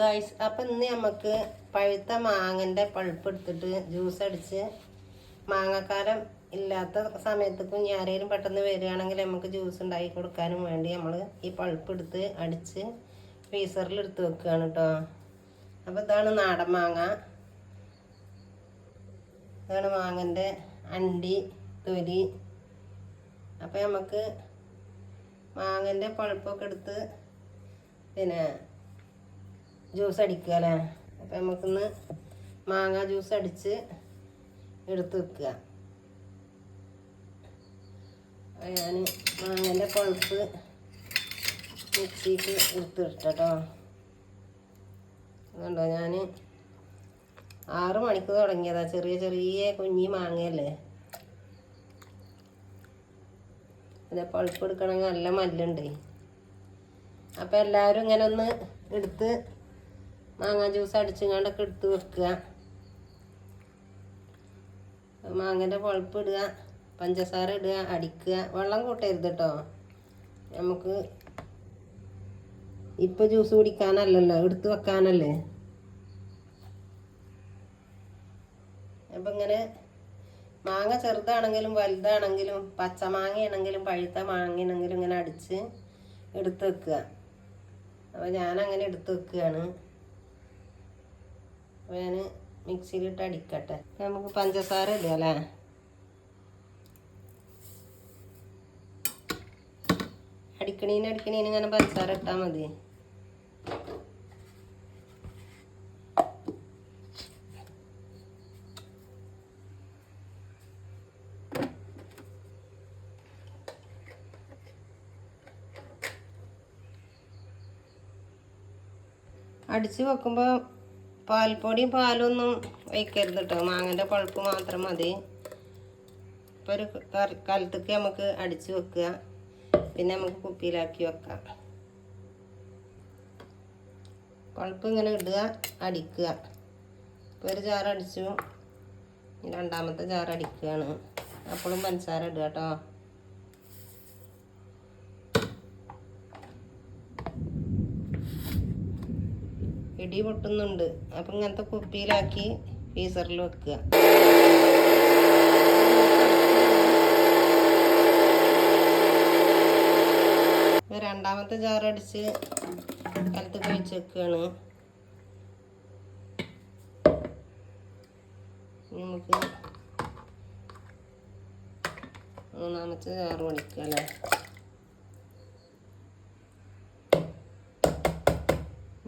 Guys, അപ്പം ഇന്ന് നമുക്ക് പഴുത്ത മാങ്ങൻ്റെ പൾപ്പ് എടുത്തിട്ട് ജ്യൂസ് അടിച്ച് മാങ്ങക്കാലം ഇല്ലാത്ത സമയത്തേക്കും ആരെങ്കിലും പെട്ടെന്ന് വരികയാണെങ്കിൽ നമുക്ക് ജ്യൂസ് ഉണ്ടാക്കി കൊടുക്കാനും വേണ്ടി നമ്മൾ ഈ പൾപ്പ് എടുത്ത് അടിച്ച് ഫ്രീസറിൽ എടുത്ത് വെക്കുകയാണ് കേട്ടോ. അപ്പോൾ ഇതാണ് നാടൻ മാങ്ങ. ഇതാണ് മാങ്ങൻ്റെ അണ്ടി തൊലി. അപ്പോൾ നമുക്ക് മാങ്ങൻ്റെ പൾപ്പൊക്കെ എടുത്ത് പിന്നെ ജ്യൂസ് അടിക്കുക അല്ലേ. അപ്പം നമുക്കിന്ന് മാങ്ങ ജ്യൂസ് അടിച്ച് എടുത്ത് വെക്കുക. ഞാൻ മാങ്ങൻ്റെ പൾപ്പ് മിക്സിക്ക് എടുത്തിട്ടോ. അതുകൊണ്ടോ ഞാൻ 6 മണിക്ക് തുടങ്ങിയതാ. ചെറിയ ചെറിയ കുഞ്ഞി മാങ്ങയല്ലേ. പിന്നെ പൾപ്പ് എടുക്കണമെങ്കിൽ നല്ല മല്ലുണ്ട്. അപ്പം എല്ലാവരും ഇങ്ങനെ ഒന്ന് എടുത്ത് മാങ്ങ ജ്യൂസ് അടിച്ചുകൊണ്ടൊക്കെ എടുത്ത് വെക്കുക. മാങ്ങൻ്റെ പൾപ്പ് ഇടുക, പഞ്ചസാര ഇടുക, അടിക്കുക. വെള്ളം കൂട്ടരുത് കേട്ടോ. നമുക്ക് ഇപ്പം ജ്യൂസ് കുടിക്കാനല്ലല്ലോ, എടുത്ത് വെക്കാനല്ലേ. അപ്പം ഇങ്ങനെ മാങ്ങ ചെറുതാണെങ്കിലും വലുതാണെങ്കിലും പച്ച മാങ്ങയാണെങ്കിലും പഴുത്ത മാങ്ങയാണെങ്കിലും ഇങ്ങനെ അടിച്ച് എടുത്ത് വെക്കുക. അപ്പോൾ ഞാനങ്ങനെ എടുത്ത് വെക്കുകയാണ്. അപ്പോൾ ഞാൻ മിക്സിയിലിട്ട് അടിക്കട്ടെ. നമുക്ക് പഞ്ചസാര ഇടുക അല്ലേ. അടിക്കണീന് ഇങ്ങനെ പഞ്ചസാര ഇട്ടാൽ മതി. അടിച്ച് വെക്കുമ്പോൾ പാൽപ്പൊടിയും പാലൊന്നും വയ്ക്കരുത് കേട്ടോ. മാങ്ങൻ്റെ പൾപ്പ് മാത്രം മതി. ഇപ്പോൾ ഒരു കാലത്തേക്ക് നമുക്ക് അടിച്ച് വെക്കുക. പിന്നെ നമുക്ക് കുപ്പിയിലാക്കി വെക്കാം. പൾപ്പ് ഇങ്ങനെ ഇടുക, അടിക്കുക. ഇപ്പോൾ ഒരു ജാർ അടിച്ചു, രണ്ടാമത്തെ ജാർ അടിക്കുകയാണ്. അപ്പോഴും പഞ്ചസാര ഇടുക കേട്ടോ. ഇടി പൊട്ടുന്നുണ്ട്. അപ്പം ഇങ്ങനത്തെ കുപ്പിയിലാക്കി ഫ്രീസറിൽ വെക്കുക. രണ്ടാമത്തെ ജാറടിച്ച് കലത്ത് കഴിച്ച് വെക്കുകയാണ്. നമുക്ക് മൂന്നാമത്തെ ജാറ് പണിക്കുക അല്ലേ.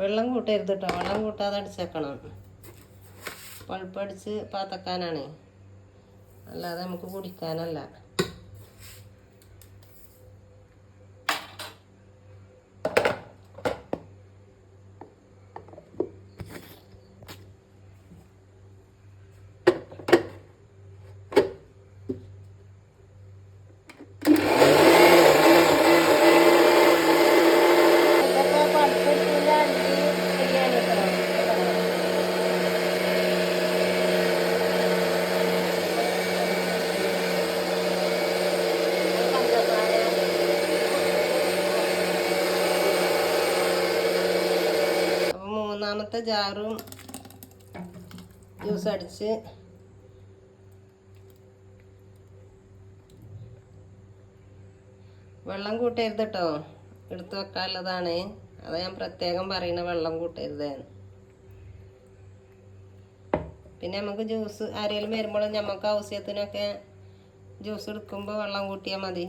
വെള്ളം കൂട്ടരുത് കേട്ടോ. വെള്ളം കൂട്ടാതെ അടിച്ചേക്കണം. പൾപ്പടിച്ച് പാത്തക്കാനാണ്, അല്ലാതെ നമുക്ക് കുടിക്കാനല്ല. മൂന്നാമത്തെ ജാറും ജ്യൂസ് അടിച്ച് വെള്ളം കൂട്ടരുത് കേട്ടോ. എടുത്ത് വെക്കാനുള്ളതാണ്. അത് ഞാൻ പ്രത്യേകം പറയുന്ന, വെള്ളം കൂട്ടരുത്. പിന്നെ നമുക്ക് ജ്യൂസ് ആരെങ്കിലും വരുമ്പോഴും നമുക്ക് ആവശ്യത്തിനൊക്കെ ജ്യൂസ് എടുക്കുമ്പോൾ വെള്ളം കൂട്ടിയാൽ മതി.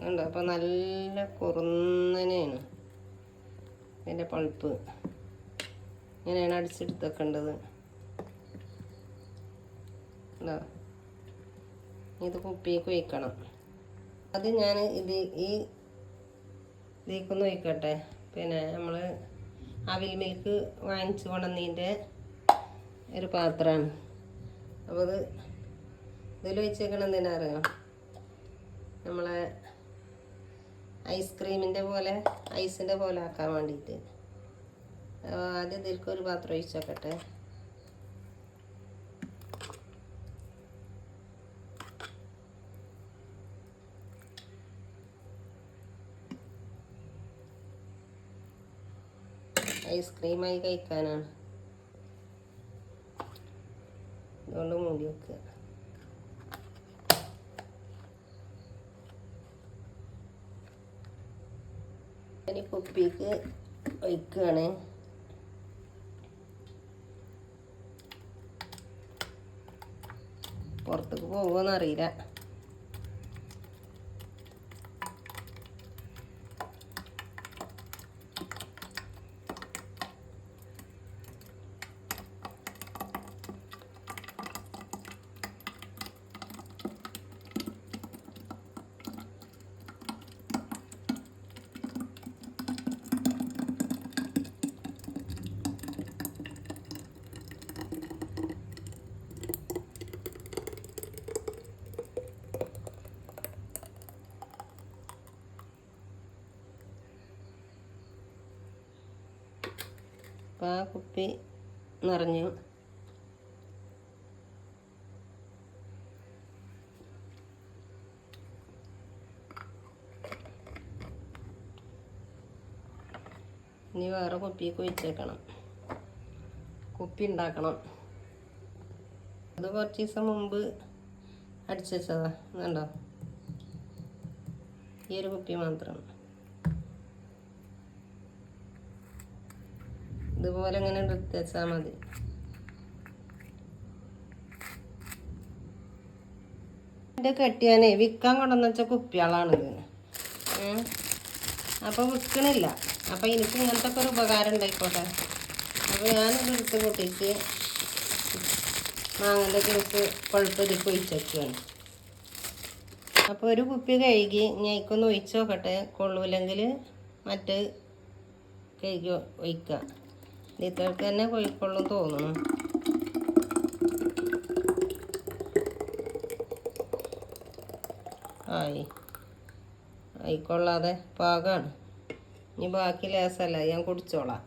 ഉണ്ട്. അപ്പോൾ നല്ല കുറുന്നനെയാണ് ഇതിൻ്റെ പൾപ്പ്. ഇങ്ങനെയാണ് അടിച്ചെടുത്ത് വെക്കേണ്ടത്. ഇത് കുപ്പിയേക്ക് ഒഴിക്കണം. അത് ഞാൻ ഇതിലേക്കൊന്ന് ഒഴിക്കട്ടെ. പിന്നെ നമ്മൾ അവിൽ മിൽക്ക് വാങ്ങിച്ചു കൊണ്ടുവന്നതിൻ്റെ ഒരു പാത്രമാണ്. അപ്പോൾ ഇതിൽ ഒഴിച്ചേക്കണം. എന്തിനറിയാം, നമ്മളെ ഐസ്ക്രീമിൻ്റെ പോലെ ഐസിൻ്റെ പോലെ ആക്കാൻ വേണ്ടിയിട്ട്. ആദ്യം ഇതിലേക്ക് ഒരു പാത്രം ഒഴിച്ചേക്കട്ടെ. ഐസ്ക്രീമായി കഴിക്കാനാണ്. അതുകൊണ്ട് മൂടി വെക്കുക. ഇനി കുപ്പിക്ക് ഒഴിക്കുകയാണ്. പുറത്തേക്ക് പോകുമോയെന്നറിയില്ല. അപ്പോൾ ആ കുപ്പി നിറഞ്ഞു. ഇനി വേറെ കുപ്പിക്ക് ഒഴിച്ചേക്കണം. കുപ്പി ഉണ്ടാക്കണം. അത് കുറച്ച് ദിവസം മുമ്പ് അടിച്ചു വെച്ചതാ. കണ്ടോ, ഈ ഒരു കുപ്പി മാത്രം. ഇതുപോലെ ഇങ്ങനെ എടുത്ത് വെച്ചാൽ മതി. എൻ്റെ കെട്ടിയാനേ വിൽക്കാൻ കൊണ്ടുവന്ന് വെച്ച കുപ്പികളാണിത്. അപ്പോൾ വിൽക്കണില്ല. അപ്പോൾ എനിക്ക് ഇങ്ങനത്തെ ഒക്കെ ഒരു ഉപകാരം ഉണ്ടായിക്കോട്ടെ. അപ്പോൾ ഞാനിത് എടുത്ത് കൂട്ടിയിട്ട് മാങ്ങൻ്റെ ജ്യൂസ് പഴുപ്പതിക്ക് ഒഴിച്ചേക്കാണ്. അപ്പോൾ ഒരു കുപ്പി കഴുകി ഞായിക്കൊന്ന് ഒഴിച്ച് നോക്കട്ടെ. കൊള്ളൂല്ലെങ്കിൽ മറ്റ് കഴുകി ഒഴിക്കുക. ഇതിലേക്ക് തന്നെ കൊഴിക്കൊള്ളും തോന്നുന്നു. ആയിക്കൊള്ളാതെ പാകമാണ്. ഇനി ബാക്കി ലേസല്ല, ഞാൻ കുടിച്ചോളാം.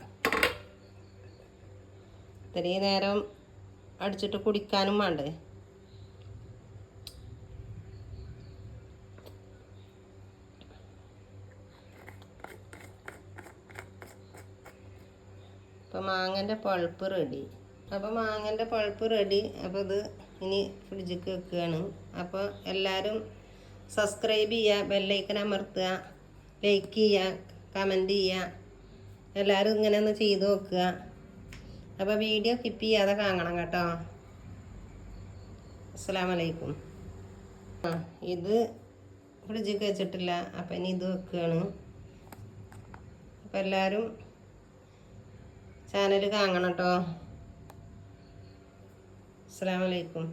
ഇത്രയും നേരം അടിച്ചിട്ട് കുടിക്കാനും വേണ്ടേ. അപ്പോൾ മാങ്ങൻ്റെ പൾപ്പ് റെഡി. അപ്പോൾ മാങ്ങൻ്റെ പൾപ്പ് റെഡി. അപ്പോൾ ഇത് ഇനി ഫ്രിഡ്ജിക്ക് വെക്കുകയാണ്. അപ്പോൾ എല്ലാവരും സബ്സ്ക്രൈബ് ചെയ്യുക, ബെല്ലൈക്കൻ അമർത്തുക, ലൈക്ക് ചെയ്യുക, കമൻറ്റ് ചെയ്യുക. എല്ലാവരും ഇങ്ങനെ ഒന്ന് ചെയ്ത് നോക്കുക. അപ്പോൾ വീഡിയോ സ്കിപ്പ് ചെയ്യാതെ കാണണം കേട്ടോ. അസ്സലാമു അലൈക്കും. ഇത് ഫ്രിഡ്ജിക്ക് വെച്ചിട്ടില്ല. അപ്പം ഇനി ഇത് വെക്കുകയാണ്. അപ്പോൾ എല്ലാവരും ചാനൽ കാണണം കേട്ടോ. അസ്സലാമു അലൈക്കും.